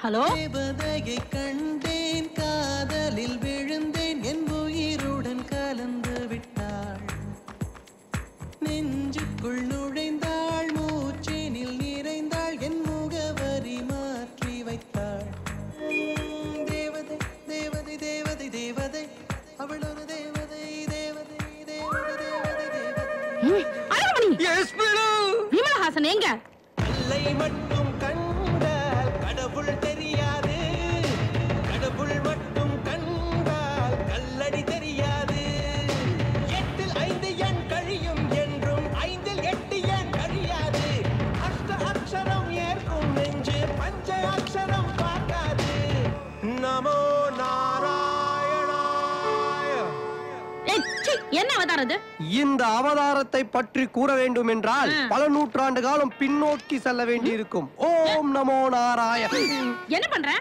Hello. தேவதையை கண்டேன், காதலில் விழுந்தேன், என் உயிருடன் கலந்து விட்டாள். நெஞ்சுக்குள் நுழைந்தாள், மூச்சினில் நிறைந்தாள், என் முகவரி மாற்றி வைத்தாள். தேவதை தேவதை தேவதை தேவதை, அவள் ஒரு தேவதை தேவதை தேவதை தேவதை. விமலஹாசன் எங்க? கல்லை மட்டும் கண்டால் கடவுள் தெரியாது, கடவுள் மட்டும் கண்டால் கல்லடி தெரியாது. 8 5 எண் கழியும் என்றும் 5 8 எண் கழியாது. அஷ்ட அக்ஷரம் ஏற்கும் நெஞ்சு பஞ்ச அக்ஷரம் பார்க்காது. நமோ நாராயணாய. என்ன அவதாரம் இது? இந்த அவதாரத்தை பற்றி கூற வேண்டும் என்றால் பல நூற்றாண்டு காலம் பின்னோக்கி செல்ல வேண்டி இருக்கும். ஓம் நமோ நாராயண. என்ன பண்ற?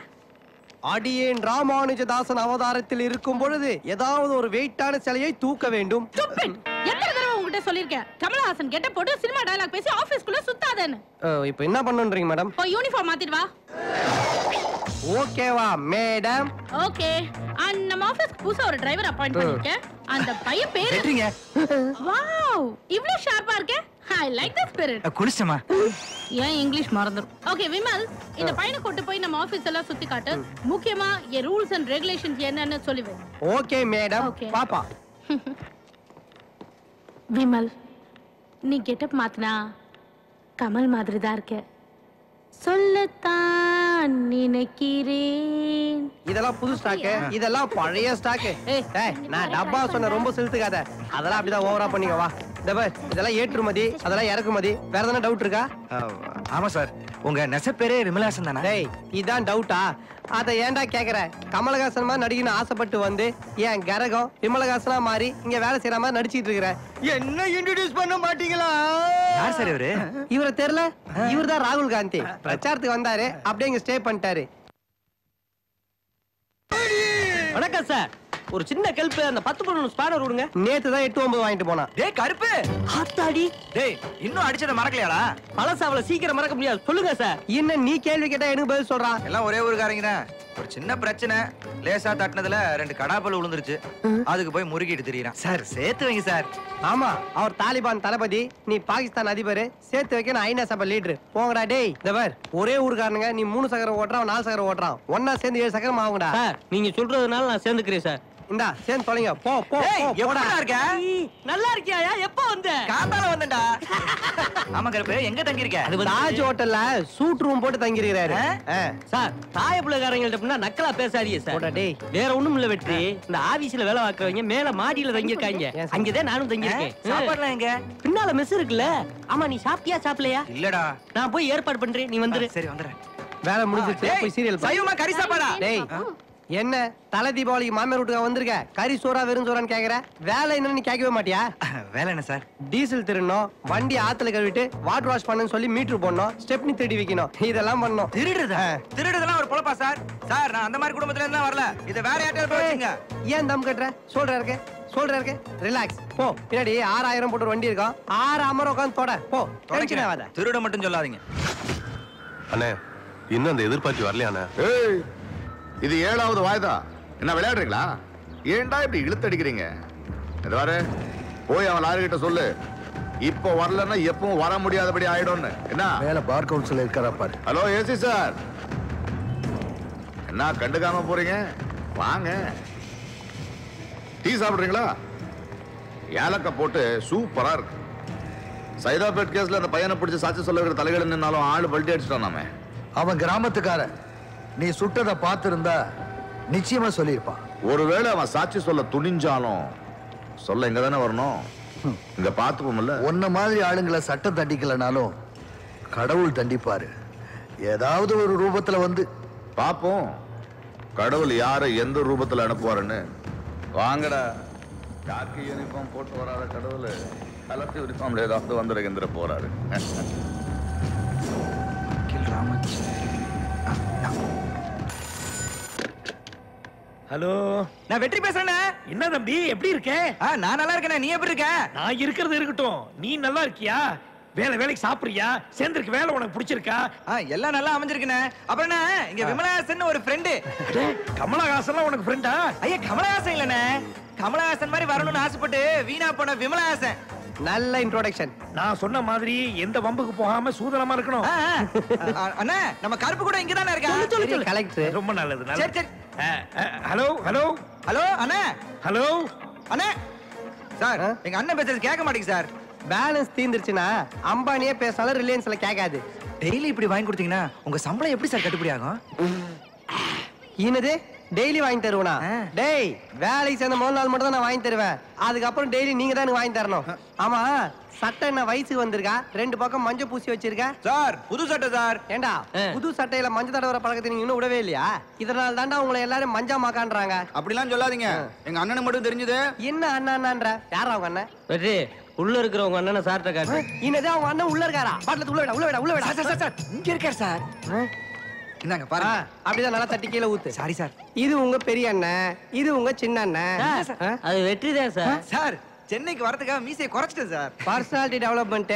அடியேன் ராமானுஜதாசன் அவதாரத்தில் இருக்கும் பொழுது ஏதாவது ஒரு வெயிட்டான சிலையை தூக்க வேண்டும். எத்தனை தடவை உங்ககிட்ட சொல்லிருக்கேன், கமலஹாசன் கெட்ட போட்டு சினிமா டயலாக் பேசி ஆபீஸ்க்குள்ள சுத்தாதேன்னு. இப்போ என்ன பண்ணன்றீங்க மேடம்? போய் யூனிஃபார்ம் மாத்திட்டு வா. ஓகேவா மேடம்? ஓகே. நம்ம ஆபீஸ்க்கு புதுசா ஒரு டிரைவர் அப்பாயிண்ட் பண்ணிருக்கேன். அந்த பையன் பேரு வெட்றீங்க. வாவ், இவ்ளோ ஷார்ப்பா இருக்கே. I like the spirit. குளிச்சமா? ஏன் இங்கிலீஷ் மறந்துரும். ஓகே விமல், இந்த பையனை கூட்டி போய் நம்ம ஆபீஸ் எல்லாம் சுத்தி காட்டு. முக்கியமா ரூல்ஸ் அண்ட் ரெகுலேஷன்ஸ் என்னன்னு சொல்லுவே. Okay madam. பாப்பா. விமல், நீ கெட்டப் மாத்தினா கமல் மாதிரி தான் இருக்க. சொல்லத்தான் நினைக்கிறேன். இதெல்லாம் புது ஸ்டாக், இதெல்லாம் பழைய ஸ்டாக். நான் டப்பா சொன்ன ரொம்ப செலுத்துக்காத. அதெல்லாம் அப்படிதான் ஓவரா பண்ணிக்க வா. இதெல்லாம் ஏற்றுமதி, அதெல்லாம் இறக்குமதி. வேற எதனா டவுட் இருக்கா? ஆமா சார், உங்க நெசப்பேரே விமலஹாசன் தானே? டேய், இதான் டவுட்டா? அத ஏன்டா கேக்குற? கமலஹாசன் மாதிரி நடிக்கணும்னு ஆசைப்பட்டு வந்து என் கரகம் விமலஹாசனா மாறி இங்க வேலை செய்யற மாதிரி நடிச்சிட்டு இருக்கிற. என்ன இன்ட்ரோடியூஸ் பண்ண மாட்டீங்களா? யார் சார் இவரு? இவரை தெரியல? இவர்தான் ராகுல் காந்தி. பிரச்சாரத்துக்கு வந்தாரு, அப்படியே இங்க ஸ்டே பண்ணிட்டாரு. வணக்கம் சார். ஒரு சின்ன கெல்ப், அந்த 10 பொண்ணு ஸ்பானர் விடுங்க. நேத்து தான் 8 9 வாங்கிட்டு போனா. டேய் கருப்பு, ஆத்தாடி. டேய் இன்னும் அடிச்சத மறக்கலையாடா? பழசாவல சீக்கிரம் மறக்க முடியாது. சொல்லுங்க சார். என்ன நீ கேள்வி கேட்டா எனக்கு பதில் சொல்றான்? எல்லாம் ஒரே ஊருக்காரங்க தான். ஒரு சின்ன பிரச்சனை, லேசா தட்டினதுல 2 கடாப்பல் விழுந்துருச்சு. அதுக்கு போய் முறுக்கிட்டு திரியறான். சார் சேர்த்து வைங்க சார். ஆமா, அவர் தாலிபான் தளபதி, நீ பாகிஸ்தான் அதிபர். சேர்த்து வைக்க நான் ஐநா சபை லீடர். போங்கடா டேய். இதவர் ஒரே ஊருக்காரனுங்க. நீ 3 சக்கரம் ஓட்டுறான், 4 சக்கரம் ஓட்டுறான். ஒன்னா சேர்ந்து 7 சக்கரம் ஆகுங்கடா. சார் நீங்க சொல்றதுனால நான் சேர்ந்துக்கிறேன் சார். இந்தா சேர்ந்து தொலைங்க. போ போ எப்படா இருக்க? நல்லா இருக்கியா? எப்ப வந்த? காந்தால வந்தேன்டா. ஆமா கருப்பு, எங்க தங்கி இருக்க? தாஜ் ஹோட்டல்ல சூட் ரூம் போட்டு தங்கி இருக்கிறாரு. சார் தாய பிள்ளைக்காரங்கள்ட்ட அப்படின்னா நக்கலா பேசாதீங்க சார். டேய் வேற ஒண்ணும் இல்ல வெற்றி. இந்த ஆபீஸ்ல வேலை பார்க்கறவங்க மேல மாடியில தங்கி இருக்காங்க. அங்கதான் நானும் தங்கி இருக்கேன். சாப்பாடுலாம் எங்க? பின்னால மெஸ் இருக்குல்ல. ஆமா, நீ சாப்பிட்டியா சாப்பிடலையா? இல்லடா. நான் போய் ஏற்பாடு பண்றேன், நீ வந்துரு. சரி வந்துறேன். வேலை முடிஞ்சிச்சு. போய் சீரியல் பாரு. சைவமா கறி சாப்பாடா? டேய் என்ன தலை தீபாவளிக்கு மாமியார் வீட்டுக்கு வந்திருக்க? கறி சோறா வெறும் சோறான்னு கேக்குற? வேலை என்னன்னு கேட்கவே மாட்டியா? வேலை என்ன சார்? டீசல் திருடணும், வண்டி ஆத்துல கழுவிட்டு வாட்டர் வாஷ் பண்ணு சொல்லி மீட்டர் போடணும், ஸ்டெப்னி தேடி வைக்கணும். இதெல்லாம் பண்ணணும். திருடுறதா? திருடுறதெல்லாம் ஒரு பொழப்பா சார்? சார் நான் அந்த மாதிரி குடும்பத்துல இருந்தா வரல. இத வேற யார்ட்ட போய் வச்சுங்க. ஏன் தம் கட்டுற? சொல்ற இருக்கு. ரிலாக்ஸ். போ. பின்னாடி 6000 போட்டு வண்டி இருக்கும். 6 அமர உட்காந்து தொட. போ. டென்ஷன் ஆகாத. திருட மட்டும் சொல்லாதீங்க. அண்ணே, இன்னும் அந்த எதிர்பார்த்து வரலையாண்ணே? ஏய், இது 7வது வாய்தா. என்ன விளையாடுறீங்களா? ஏன்டா இப்படி இழுத்தடிக்கிறீங்க? இது பாரு, போய் அவன் லாரி கிட்ட சொல்லு, இப்போ வரலன்னா எப்பவும் வர முடியாதபடி ஆயிடும்னு. என்ன மேல பார் கவுன்சில் இருக்கிறா பாரு. ஹலோ ஏசி சார், என்ன கண்டுக்காம போறீங்க? வாங்க, டீ சாப்பிடுறீங்களா? ஏலக்காய் போட்டு சூப்பரா இருக்கு. சைதாபேட் கேஸ்ல அந்த பையனை பிடிச்சி சாட்சி சொல்ல இருக்கிற தலைகள் நின்னாலும் ஆளு பல்ட்டி அடிச்சிட்டான். நாம அவன் கிராமத்துக்காரன். நீ சுட்டதை பார்த்திருந்தா நிச்சயமா சொல்லியிருப்பான். ஒருவேளை அவன் சாட்சி சொல்ல துணிஞ்சாலும் சொல்ல இங்க தானே வரணும். இங்க பாத்துப்போம்ல. உன்ன மாதிரி ஆளுங்களை சட்டம் தண்டிக்கலனாலும் கடவுள் தண்டிப்பாரு. ஏதாவது ஒரு ரூபத்துல வந்து பாப்போம் கடவுள் யாரை எந்த ரூபத்துல அனுப்புவாருன்னு. வாங்கடா. யாருக்கு யூனிஃபார்ம் போட்டு வராத கடவுள் கலத்தி யூனிஃபார்ம்ல ஏதாவது வந்துருக்கின்ற போறாரு. ஹலோ, நான் வெற்றி பேசுறேன். என்ன தம்பி, எப்படி இருக்க? நான் நல்லா இருக்கேன். நீ எப்படி இருக்க? நான் இருக்கிறது இருக்கட்டும், நீ நல்லா இருக்கியா? வேலைக்கு சாப்பிடுறியா? சேர்ந்திருக்கு வேலை உனக்கு பிடிச்சிருக்கா? எல்லாம் நல்லா அமைஞ்சிருக்குண்ணே. அப்புறம் என்ன, இங்க விமலஹாசன் ஒரு ஃப்ரெண்டு. கமலஹாசன் உனக்கு ஃப்ரெண்டா? ஐயா கமலஹாசன் இல்லண்ணே, கமலஹாசன் மாதிரி வரணும்னு ஆசைப்பட்டு வீணா போன விமலஹாசன். நல்ல இன்ட்ரோடக்ஷன். நான் சொன்ன மாதிரி எந்த வம்புக்கு போகாம சூதனமா இருக்கணும். அண்ணா நம்ம கருப்பு கூட இங்க தானே இருக்கா? கலெக்டர். ரொம்ப நல்லது. சரி சரி. ஹலோ ஹலோ ஹலோ அண்ணா. ஹலோ அண்ணா. சார் எங்க அண்ணன் பேசுறது கேட்க மாட்டேங்குது சார். பேலன்ஸ் தீந்துருச்சுன்னா அம்பானியே பேசினாலும் ரிலையன்ஸ்ல கேட்காது. டெய்லி இப்படி வாங்கி கொடுத்தீங்கன்னா உங்க சம்பளம் எப்படி சார் கட்டுப்படி ஆகும்? என்னது டெய்லி வாங்கி தருவனா? டேய் வேலைக்கு சேர்ந்த முதல் நாள் மட்டும் தான் நான் வாங்கி தருவேன். அதுக்கப்புறம் டெய்லி நீங்க தான் எனக்கு வாங்கி தரணும். ஆமா சட்டை என்ன வயசுக்கு வந்திருக்கா? 2 பக்கம் மஞ்சள் பூசி வச்சிருக்க சார். புது சட்டை சார். ஏண்டா புது சட்டையில மஞ்சள் தடவர பழக்கத்தை நீங்க இன்னும் விடவே இல்லையா? இதனால தாண்டா உங்களை எல்லாரும் மஞ்சா மாக்கான்றாங்க. அப்படிலாம் சொல்லாதீங்க. எங்க அண்ணனுக்கு மட்டும் தெரிஞ்சது. என்ன அண்ணான்ற? யாரா அவங்க அண்ணன்? வெற்றி உள்ள இருக்கிறவங்க அண்ணனை சார்ட்ட காட்டு. இன்னதே அவங்க அண்ணன் உள்ள இருக்காரா? பாட்டில உள்ள விடா. சார் இங்க இருக்கார் சார். இந்தாங்க பாருங்க. அப்படிதான் நல்லா தட்டி கீழே ஊத்து. Sorry sir. இது உங்க பெரிய அண்ணன், இது உங்க சின்ன அண்ணன். அது வெற்றி தான் சார். சார் சென்னைக்கு வரதுக்காக மீசையை குறைச்சிட்டேன் சார். Personality development.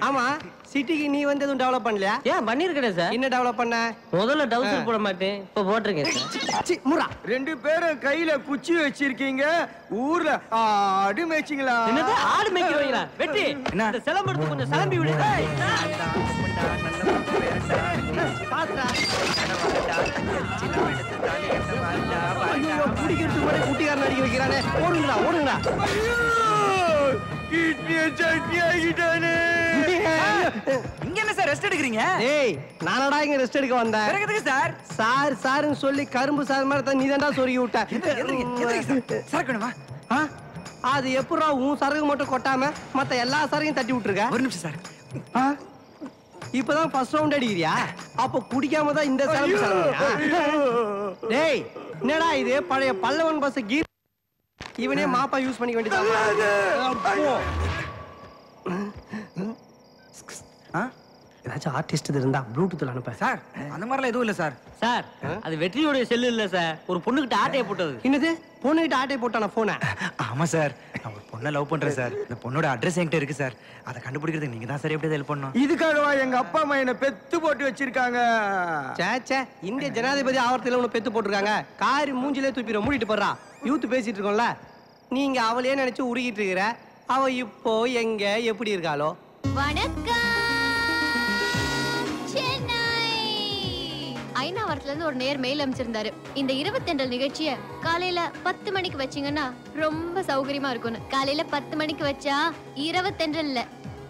ஆமா சிட்டிக்கு நீ வந்து எதுவும் டெவலப் பண்ணலையா? ஏன் பண்ணிருக்கேன் சார். என்ன டெவலப் பண்ண? முதல்ல டவுசர் போட மாட்டேன், இப்ப போட்டிருக்கேன் சார். முறா 2 பேரும் கையில குச்சி வச்சிருக்கீங்க. ஊர்ல ஆடு மேய்ச்சிங்களா? என்னது ஆடு மேய்க்கிறீங்களா? வெற்றி என்ன இந்த சிலம்பு எடுத்து கொஞ்சம் சிலம்பி விடு. குடிக்கிறதுக்கு கூட குட்டிக்காரன் அடிக்க வைக்கிறானே. ஓடுங்கடா. இங்க என்ன சார் ரெஸ்ட் எடுக்கிறீங்க? ஏய் நானடா இங்க ரெஸ்ட் எடுக்க வந்தேன். எதுக்கு சார்? சாருன்னு சொல்லி கரும்பு சார் மாதிரி நீ தான்டா சொருகி விட்ட. சரக்கு வேணுமா? அது எப்படா உன் சரகு மட்டும் கொட்டாம மத்த எல்லா சரகையும் தட்டி விட்டுருக்க? ஒரு நிமிஷம் சார். இப்பதான் ஃபர்ஸ்ட் ரவுண்ட் அடிக்கிறியா? அப்ப குடிக்காம தான் இந்த சரகு. டேய் என்னடா இது பழைய பல்லவன் பஸ் கீர். இவனே மாப்பா யூஸ் பண்ணிக்க வேண்டியது. ஏதாச்சும் ஆர்டிஸ்ட் இருந்தா ப்ளூடூத்ல அனுப்ப. சார் அந்த மாதிரிலாம் எதுவும் இல்ல சார். சார் அது வெற்றியோட செல்லு இல்ல சார், ஒரு பொண்ணுகிட்ட ஆட்டைய போட்டது. என்னது பொண்ணுகிட்ட ஆட்டைய போட்டான போன? ஆமா சார், நான் ஒரு பொண்ணை லவ் பண்றேன் சார். இந்த பொண்ணோட அட்ரஸ் என்கிட்ட இருக்கு சார். அதை கண்டுபிடிக்கிறதுக்கு நீங்க தான் சார் எப்படி ஹெல்ப் பண்ணணும். இதுக்காகவா எங்க அப்பா அம்மா என்ன பெத்து போட்டு வச்சிருக்காங்க? சேச்சே இந்திய ஜனாதிபதி ஆவர்த்தில உன்னை பெத்து போட்டிருக்காங்க. காரி மூஞ்சிலே தூப்பிர மூடிட்டு போறா. யூத் பேசிட்டு இருக்கோம்ல, நீங்க அவளையே நினைச்சு உருகிட்டு இருக்கிற. அவ இப்போ எங்க எப்படி இருக்காளோ? வணக்கம் சென்னை. ஐநாவரத்துல இருந்து ஒரு நேர் மெயில் அனுப்பிச்சிருந்தாரு. இந்த 22 நிகழ்ச்சிய காலையில 10 மணிக்கு வச்சீங்கன்னா ரொம்ப சௌகரியமா இருக்கும். காலையில 10 மணிக்கு வச்சா 22 இல்ல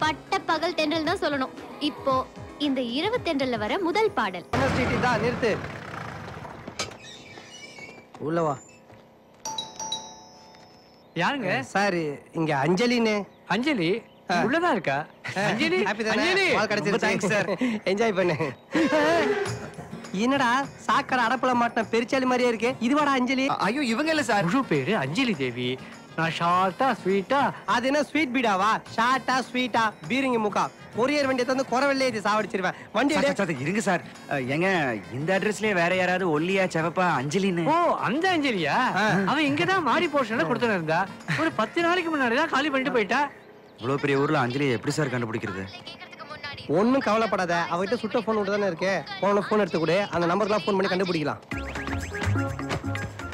பட்ட பகல் தென்றல் தான் சொல்லணும். இப்போ இந்த 22ல வர முதல் பாடல். நிறுத்து. உள்ளவா. யாருங்க சார்? இங்க அஞ்சலின்னு. அஞ்சலி உள்ளதான் இருக்கா? அஞ்சலி அஞ்சலி கிடைச்சிருச்சு சார். என்ஜாய் பண்ணு. என்னடா சாக்கடை அடப்புல மாட்டின பெருச்சாலி மாதிரியே இருக்கு. இதுவாடா அஞ்சலி? ஐயோ இவங்க இல்ல சார். முழு பேரு அஞ்சலி தேவி. நான் ஷார்ட்டா ஸ்வீட்டா. அது என்ன ஸ்வீட் பீடாவா? ஷார்ட்டா ஸ்வீட்டா பீரிங்க முக்கா. கொரியர் வண்டியை தந்து குறவெல்லே இது சாவடிச்சிருவேன். வண்டி இருங்க சார். ஏங்க இந்த அட்ரஸ்லயே வேற யாராவது ஒல்லியா செவப்பா அஞ்சலின்னு? ஓ அந்த அஞ்சலியா? அவன் இங்கதான் மாடி போர்ஷன்ல கொடுத்துட்டு இருந்தா. ஒரு 10 நாளைக்கு முன்னாடி தான் காலி பண்ணிட்டு போயிட்டா. இவ்வளவு பெரிய ஊர்ல அஞ்சலி எப்படி சார் கண்டுபிடிக்கிறது? ஒன்னும் கவலைப்படாத. அவகிட்ட சுட்ட போன் விட்டு தானே இருக்கு. போன் எடுத்து கூட அந்த நம்பர்லாம் போன் பண்ணி கண்டுபிடிக்கலாம்.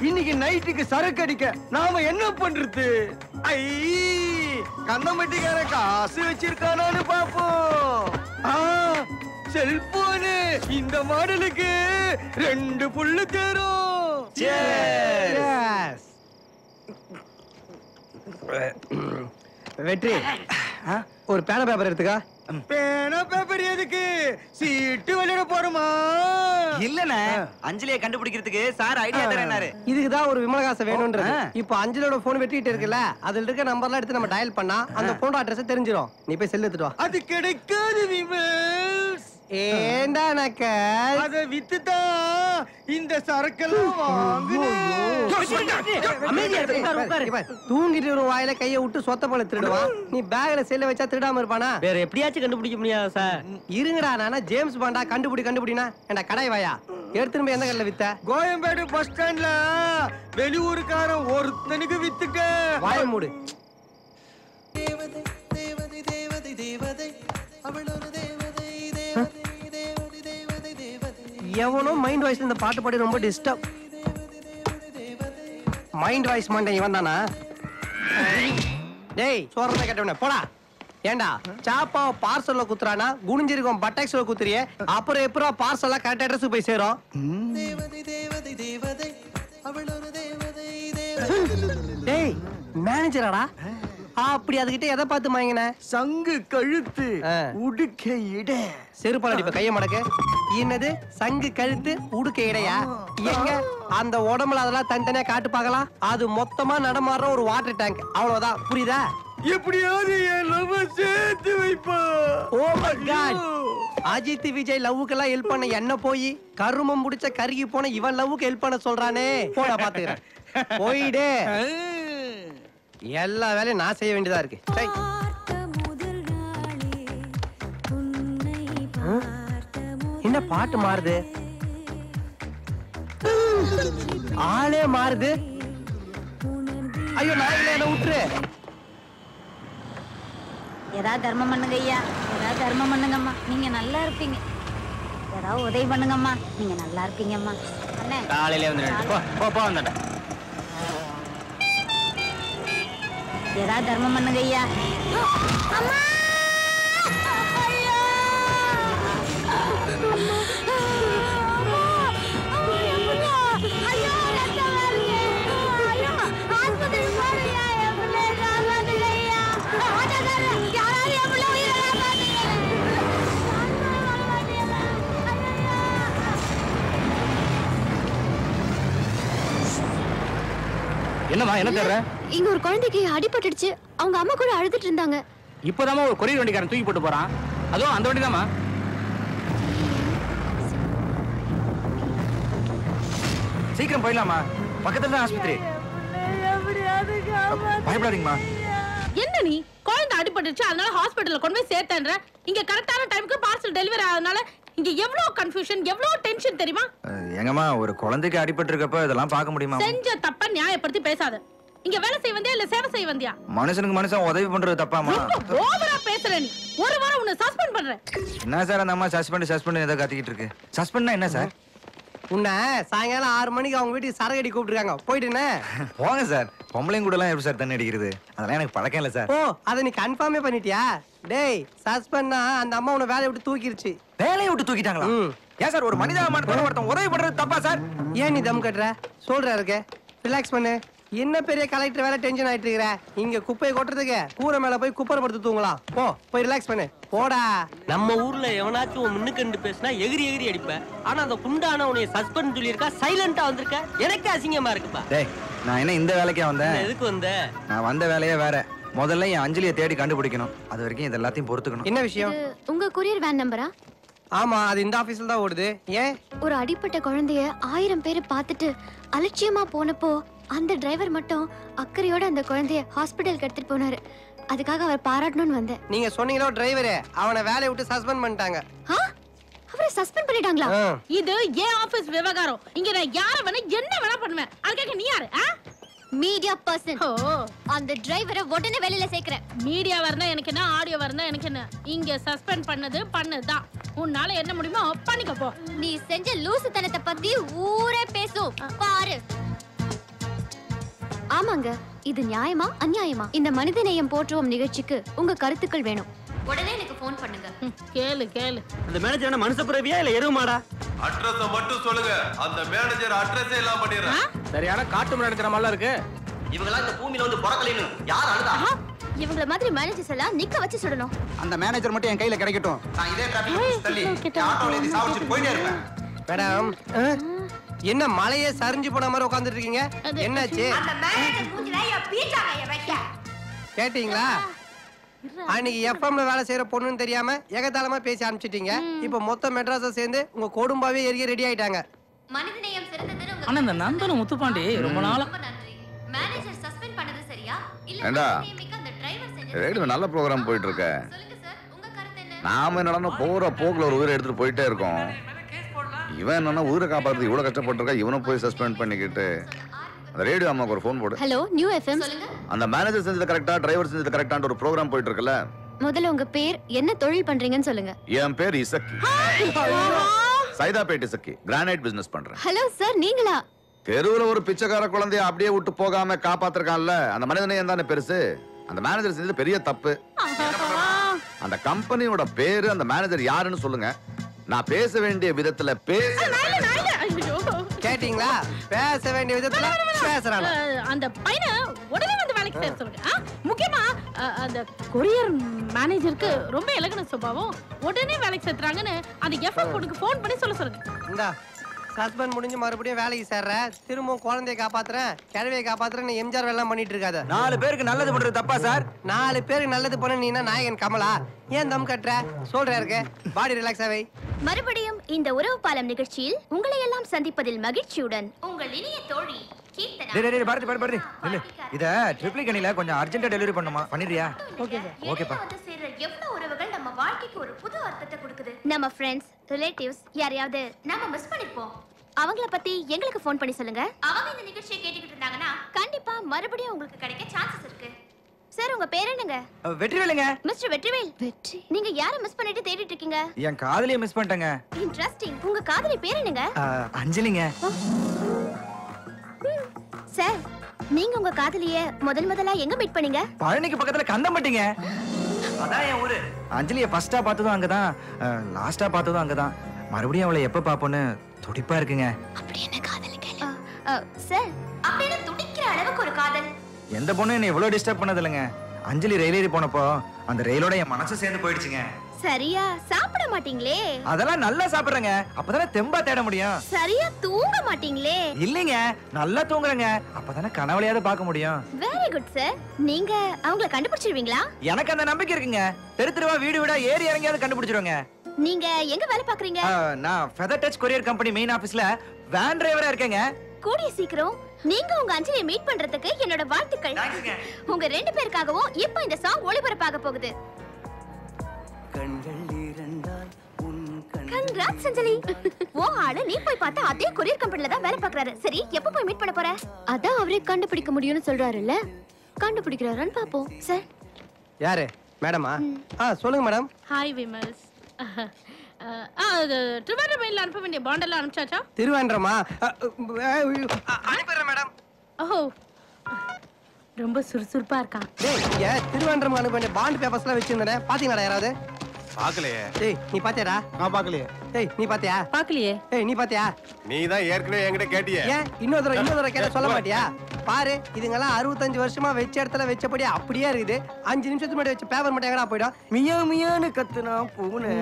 இன்னைக்கு நைட்டுக்கு சரக்கு அடிக்க நாம என்ன பண்றது? ஐ கண்ணமட்டிக்கார காசு வச்சிருக்கானு பாப்போம். செல்போனு இந்த மாடலுக்கு 2 புல்லு தரும். வெற்றி ஒரு பேனா பேப்பர் எடுத்துக்கா. பேனா பேப்பர் எதுக்கு? சீட்டு விளையாட போறோமா? இல்லண்ணே, அஞ்சலியை கண்டுபிடிக்கிறதுக்கு சார் ஐடியா தரேன்னாரு. இதுக்குதான் ஒரு விமலகாசம் வேணும்ன்றது. இப்போ அஞ்சலியோட போன் வெட்டிட்டு இருக்குல்ல, அதுல இருக்க நம்பர்லாம் எடுத்து நம்ம டயல் பண்ணா அந்த போன் அட்ரஸ் தெரிஞ்சிரும். நீ போய் செல் எடுத்துட்டு வா. அது கிடைக்காது விமல்ஸ். ஏண்டா நக்க அத வித்துதான் இந்த சரக்கெல்லாம் வாங்குறேன். தூங்கிட்டு ஒரு வாயில கைய விட்டு சொத்த பழம் திருடுவான். நீ பேக்ல செல்ல வச்சா திருடாம இருப்பானா? வேற எப்படியாச்சும் கண்டுபிடிக்க முடியாது சார். இருங்கடா, நானா ஜேம்ஸ் பாண்டா கண்டுபிடினா ஏண்டா கடாய் வாயா எடுத்துட்டு போய் எந்த கடையில வித்த? கோயம்பேடு பஸ் ஸ்டாண்ட்ல வெளியூருக்காரன் ஒருத்தனுக்கு வித்துக்க. வாய மூடு. தேவதை தேவதை தேவதை தேவதை எவனோ மைண்ட் வாய்ஸ்ல இந்த பாட்டு பாடி ரொம்ப டிஸ்டர்ப். மைண்ட் வாய்ஸ் மண்டை இவன் தானா? டேய் சோறத கேட்டவனே போடா. ஏண்டா சாப்பா பார்சல்ல குத்துறானா குனிஞ்சிருக்கும் பட்டாக்ஸ்ல குத்துறியே, அப்புறம் எப்பரா பார்சலா கரெக்ட் அட்ரஸ்க்கு போய் சேரும்? டேய் மேனேஜராடா? அப்படி அதுகிட்ட எதை பார்த்து மாங்கின? சங்கு கழுத்து உடுக்க இட. செருப்பால இப்ப கைய மடக்கு. என்னது சங்கு கழுத்து உடுக்க இடையா? எங்க அந்த உடம்புல அதெல்லாம் தனித்தனியா காட்டு பார்க்கலாம். அது மொத்தமா நடமாடுற ஒரு வாட்டர் டேங்க், அவ்வளவுதான். புரியுதா? எப்படியாவது என் லவ் சேர்த்து வைப்பா. Oh my god, Ajith Vijay லவ்வுக்கெல்லாம் ஹெல்ப் பண்ண என்ன போய் கருமம் முடிச்ச கருகி போன இவன் லவ்வுக்கு ஹெல்ப் பண்ண சொல்றானே. போடா பாத்துக்கிறேன். போயிடு. எல்லா வேலையும் நான் செய்ய வேண்டியதா இருக்கு. என்ன பாட்டு மாறுது? ஆளே மாறுது. ஐயோ நான் இல்ல, என்ன விட்டுரு. ஏதாவது தர்மம் பண்ணுங்க ஐயா, ஏதாவது தர்மம் பண்ணுங்கம்மா, நீங்க நல்லா இருப்பீங்க. ஏதாவது உதவி பண்ணுங்கம்மா, நீங்க நல்லா இருப்பீங்கம்மா. அண்ணே காலையில வந்து வந்துட்டேன். ஏதாவது தர்மம் பண்ணுங்க ஐயா. அம்மா என்னம்மா என்ன தேடுற? இங்க ஒரு குழந்தைக்கு அடிபட்டுடுச்சு, அவங்க அம்மா கூட அழுதுட்டு இருந்தாங்க. இப்போதாம்மா ஒரு கொரியர் வண்டிக்காரன் தூக்கி போட்டு போறான். அதுவும் அந்த வண்டி தாம்மா. சீக்கிரம் போயிடலாமா? பக்கத்துல தான் ஆஸ்பத்திரி. பயப்படாதீங்கம்மா. என்ன நீ குழந்தை அடிபட்டுச்சு அதனால ஹாஸ்பிடல்ல கொண்டு போய் சேர்த்தேன்ற, இங்க கரெக்டான டைமுக்கு பார்சல் டெலிவரி ஆனதுனால இங்க எவ்வளவு கன்ஃபியூஷன், எவ்வளவு டென்ஷன் தெரியுமா? எங்கம்மா ஒரு குழந்தைக்கு அடிபட்டு இருக்கப்ப இதெல்லாம் பார்க்க முடியுமா? செஞ்ச தப்ப நியாயப்படுத்தி பேசாத. இங்க வேலை செய்ய வந்தியா இல்ல சேவை செய்ய வந்தியா? மனுஷனுக்கு மனுஷன் உதவி பண்றது தப்பாமா? ஓவரா பேசுற நீ. ஒரு வாரம் உன்னை சஸ்பெண்ட் பண்றேன். என்ன சார் அந்த அம்மா சஸ்பெண்ட் ஏதோ கத்திக்கிட்டு இருக்கு. சஸ்பெண்ட்னா என்ன சார்? உன்னை சாயங்காலம் 6 மணிக்கு அவங்க வீட்டுக்கு சரகடி கூப்பிட்டுருக்காங்க, போயிட்டுனே போங்க சார். பொம்பளைங்க கூட எல்லாம் எப்படி சார் தண்ணி அடிக்கிறது? அதெல்லாம் எனக்கு பழக்கம் இல்ல சார். ஓ அதை நீ கன்ஃபார்மே பண்ணிட்டியா? டேய் சஸ்பெண்ட்னா அந்த அம்மா உன்னை வேலையை விட்டு தூக்கிருச்சு. வேலையை விட்டு தூக்கிட்டாங்களா? ஏன் சார் ஒரு மனிதாபிமானத்தோட ஒருத்தன் உதவி பண்றது தப்பா சார்? ஏன் நீ தம் கட்டுற? சொல்ற இருக்கு, ரிலாக்ஸ் பண்ணு. என்ன பெரிய கலெக்டர் வேலை டென்ஷன் ஆயிட்டு இருக்கிற? இங்க குப்பையை கொட்டுறதுக்கு கூரை மேல போய் குப்பரை படுத்து தூங்கலாம். போ போய் ரிலாக்ஸ் பண்ணு, போடா. நம்ம ஊர்ல எவனாச்சும் முன்னுக்கு பேசினா எகிரி எகிரி அடிப்பேன். ஆனா அந்த குண்டான உன்னை சஸ்பெண்ட் சொல்லியிருக்கா, சைலண்டா வந்திருக்க. எனக்கு அசிங்கமா இருக்குப்பா. டேய் நான் என்ன இந்த வேலைக்கே வந்தேன்? எதுக்கு வந்த? நான் வந்த வேலையே வேற. முதல்ல என் அஞ்சலியை தேடி கண்டுபிடிக்கணும். அது வரைக்கும் இது எல்லாத்தையும் பொறுத்துக்கணும். என்ன விஷயம்? உங்க கொரியர் வேன் நம்பரா? ஆமா, அது இந்த ஆபீஸ்ல தான் ஓடுது. ஏன்? ஒரு அடிப்பட்ட குழந்தைய 1000 பேரை பார்த்துட்டு அலட்சியமா போனப்போ அந்த டிரைவர் மட்டும் அக்கறையோட அந்த குழந்தைய ஹாஸ்பிடலுக்கு எடுத்துட்டு போனாரு. அதுக்காக அவர் பாராட்டணும்னு வந்தேன். நீங்க சொன்னீங்களோ டிரைவரே, அவனை வேலையை விட்டு சஸ்பெண்ட் பண்ணிட்டாங்க. அவரை சஸ்பெண்ட் பண்ணிட்டாங்களா? இது ஏன் ஆபீஸ் விவகாரம். இங்க நான் யார வேணா என்ன வேணா பண்ணுவேன். அதுக்கு நீ யாரு? Media person. அந்த டிரைவரை உடனே வேலையில சேர்க்கிறேன். மீடியா வரனா எனக்கு என்ன, ஆடியோ வரனா எனக்கு என்ன. இங்க சஸ்பெண்ட் பண்ணதுதான். உன்னால என்ன முடியுமோ பண்ணிக்க போ. நீ செஞ்ச லூசுத்தனத்தை பத்தி ஊரே பேசும் பாரு. ஆமாங்க, இது நியாயமா அநியாயமா? இந்த மனிதநேயம் போற்றுவோம் நிகழ்ச்சிக்கு உங்க கருத்துக்கள் வேணும். உடனே எனக்கு ஃபோன் பண்ணுங்க. கேளு. அந்த மேனேஜர் என்ன மனுஷ பிறவியா இல்ல எருமாடா? அட்ரஸ் மட்டும் சொல்லுங்க, அந்த மேனேஜர் அட்ரஸே எல்லாம் பண்ணிடுறேன். சரியான காட்டு மரம் எடுக்கிற மாதிரி இருக்கு. இவங்கலாம் இந்த பூமியில வந்து பிறக்கலைன்னு யார் அழுதா? இவங்கள மாதிரி மேனேஜர்ஸ் எல்லாம் நிக்க வச்சு சுடணும். அந்த மேனேஜர் மட்டும் என் கையில கிடைக்கட்டும். நான் இதே டிராபிக் தள்ளி ஆட்டோல ஏறி சாவடிச்சிட்டு போயிட்டே இருப்பேன். மேடம் என்ன மலையே சரிஞ்சு போன மாதிரி உட்கார்ந்துட்டு இருக்கீங்க? என்னாச்சு? அந்த மேனேஜர் மூஞ்சில பீச்சாங்க வைக்க. கேட்டீங்களா? அன்னைக்கு எஃப்எம்ல வேலை செய்யற பொண்ணுன்னு தெரியாம ஏகதாளமா பேசி அனுப்பிச்சிட்டீங்க. இப்ப மொத்த மெட்ராஸை சேர்ந்து உங்க கொடும்பாவே எரிய ரெடி ஆயிட்டாங்க. மனிதநேயம் சிறந்ததுன்னு உங்க அண்ணா இந்த நந்தன முத்துப்பாண்டி ரொம்ப நாளா நன்றி. மேனேஜர் சஸ்பெண்ட் பண்ணது சரியா இல்ல ஏண்டா? அந்த டிரைவர் செஞ்ச ரேடியோ நல்ல ப்ரோக்ராம் போயிட்டு இருக்க. சொல்லுங்க சார், உங்க கருத்து என்ன? நாம என்னன்னா போற போக்குல ஒரு உயிரை எடுத்துட்டு போயிட்டே இருக்கோம். இவன் என்னன்னா உயிரை காப்பாற்றது இவ்வளவு கஷ்டப்பட்டிருக்கா, இவனும் போய் சஸ்பெண்ட் பண்ணிக்கிட்டு. அந்த ரேடியோ அம்மாக்கு ஒரு ஃபோன் போடு. Hello new FM. சொல்லுங்க. அந்த மேனேஜர் செஞ்சது கரெக்டா, டிரைவர் செஞ்சது கரெக்டான ஒரு ப்ரோக்ராம் போயிட்டு இருக்குல்ல, முதல்ல உங்க பேர், என்ன தொழில் பண்றீங்கன்னு சொல்லுங்க. என் பேர் இசக்கி. சைதாப்பேட் இசக்கி. கிரானைட் பிசினஸ் பண்றேன். ஹலோ சார், நீங்களா? தெருவுல ஒரு பிச்சைக்கார குழந்தைய அப்படியே விட்டு போகாம காப்பாத்திருக்கான்ல, அந்த மனிதனே தானே பெருசு. அந்த மேனேஜர் செஞ்சது பெரிய தப்பு. அந்த கம்பெனியோட பேரு, அந்த மேனேஜர் யாருன்னு சொல்லுங்க. நான் பேச வேண்டிய விதத்துல கேட்டீங்களா? பேச வேண்டிய விதத்துல பேசுறாங்க. அந்த பையனை உடனே வந்து வேலைக்கு சேர சொல்லுங்க. முக்கியமா அந்த கொரியர் மேனேஜருக்கு ரொம்ப இலகுன சுபாவம். உடனே வேலைக்கு சேர்த்துறாங்கன்னு அந்த எஃப்எம் பொண்ணுக்கு ஃபோன் பண்ணி சொல்லுங்க. இந்தா சஸ்பெண்ட் முடிஞ்சு மறுபடியும் வேலைக்கு சேர்ற, திரும்பவும் குழந்தைய காப்பாத்துறேன், கிழவியை காப்பாத்துறேன், எம்ஜிஆர் வேலை பண்ணிட்டு இருக்காத. 4 பேருக்கு நல்லது பண்றது தப்பா சார்? 4 பேருக்கு நல்லது பண்ண நீனா நாயகன் கமலா? ஏன் தம் கட்டுற? சொல்ற இருக்கு, பாடி ரிலாக்ஸ் ஆவை. மறுபடியும் இந்த உறவு பாலம் நிகழ்ச்சியில் உங்களை எல்லாம் சந்திப்பதில் மகிழ்ச்சியுடன் உங்கள் இனிய தோழி டேய் பாரதி இத ட்ரிப்ளிகனில கொஞ்சம் அர்ஜென்ட்டா டெலிவரி பண்ணுமா? பண்ணிறியா? ஓகேப்பா. எவ்வளவு உறவுகள் நம்ம வாழ்க்கைக்கு ஒரு புது அர்த்தத்தை கொடுக்குது. நம்ம ஃப்ரெண்ட்ஸ், ரிலேட்டிவ்ஸ் யாரையாவது நம்ம மிஸ் பண்ணிருப்போம். அவங்கள பத்தி எங்களுக்கு ஃபோன் பண்ணி சொல்லுங்க. அவங்க இந்த நிகழ்ச்சியை கேட்டுக்கிட்டு இருந்தாங்கன்னா கண்டிப்பா மறுபடியும் உங்களுக்கு கிடைக்க சான்சஸ் இருக்கு. சார், உங்க பேர் என்னங்க? வெற்றிவேலுங்க. மிஸ்டர் வெற்றிவேல். நீங்க யாரை மிஸ் பண்ணிட்டு தேடிட்டு இருக்கீங்க? என் காதலியை மிஸ் பண்ணிட்டேங்க. இன்ட்ரஸ்டிங். உங்க காதலி பேர் என்னங்க? அஞ்சலிங்க. சார், நீங்க உங்க காதலிய முதல்ல எங்க மீட் பண்ணீங்க? பழனிக்கு பக்கத்துல கந்தம்பட்டிங்க. அதான் என் ஊரு. அஞ்சலியை ஃபர்ஸ்டா பார்த்ததும் அங்கதான், லாஸ்டா பார்த்ததும் அங்கதான். மறுபடியும் அவளை எப்ப பாப்போன்னு துடிப்பா இருக்குங்க. அப்படி என்ன காதலிக்கல? சார், அப்படி என்ன துடிக்கிற அளவுக்கு ஒரு காதல்? எந்த பொண்ணும் என்ன இவ்வளவு டிஸ்டர்ப் பண்ணது இல்லைங்க. அஞ்சலி ரயில் ஏறி போனப்போ அந்த ரயிலோட என் மனசு சேர்ந்து போயிடுச்சுங்க. சரியா சாப்பிட மாட்டீங்களே? அதெல்லாம் நல்லா சாப்பிடுறேங்க. அப்பதானே தெம்பா தேட முடியும். சரியா தூங்க மாட்டீங்களே? இல்லைங்க, நல்லா தூங்குறேங்க. அப்பதானே கனவுலையாவது பார்க்க முடியும். Very good sir. நீங்க அவங்கள கண்டுபிடிச்சிருவீங்களா? எனக்கு அந்த நம்பிக்கை இருக்குங்க. தெருவா வீடு வீடா ஏறி இறங்கியாவது கண்டுபிடிச்சிருவாங்க. நீங்க எங்க வேலை பாக்குறீங்க? நான் feather touch courier company main ஆபீஸ்ல வேன் டிரைவரா இருக்கேங்க. கூடிய சீக்கிரம் நீங்க உங்க அஞ்சலியை மீட் பண்றதுக்கு என்னோட வாழ்த்துக்கள். உங்க 2 பேருக்காகவும் இப்போ இந்த சாங் ஒளிபரப்பாக போகுது. கங்க்ராட்ஸ் அஞ்சலி. ஓ ஆளு நீ போய் பார்த்தா அதே கொரியர் கம்பெனில தான் வேலை பார்க்கறாரு. சரி, எப்ப போய் மீட் பண்ண போற? அதான் அவரே கண்டுபிடிக்க முடியும்னு சொல்றாருல்ல, கண்டுபிடிக்கிறாரான்னு பாப்போம். சார், யாரு? மேடமா? சொல்லுங்க மேடம். ஹாய் விமல்ஸ். ட்ரிவாண்ட்ரம் மெயில்ல அனுப்ப வேண்டிய பாண்டெல்லாம் அனுப்பிச்சாச்சா? திருவாண்டரமா? அனுப்பிடுறேன் மேடம். ஓஹோ, ரொம்ப சுறுசுறுப்பா இருக்கான். டேய், திருவாண்டரம் அனுப்ப வேண்டிய பாண்ட் பேப்பர்ஸ்லாம் வச்சிருந்தேன். பாத்தீங்களா யாராவது? பாக்கலையே. டேய், நீ பாத்தியாடா? நான் பாக்கலையே. டேய், நீ பாத்தியா? பாக்கலையே. டேய், நீ பாத்தியா? நீ தான் ஏற்கனவே என்கிட்ட கேட்டியே. ஏன் இன்னொரு தடவை கேட்ட சொல்ல மாட்டியா? பாரு, இதுங்கெல்லாம் 65 வருஷமா வச்ச இடத்துல வச்சபடி அப்படியே இருக்குது. 5 நிமிஷத்துக்கு முன்னாடி வச்ச பேப்பர் மட்டும் எங்கடா போய்டும்? மியா மியான்னு கத்துனா பூனை,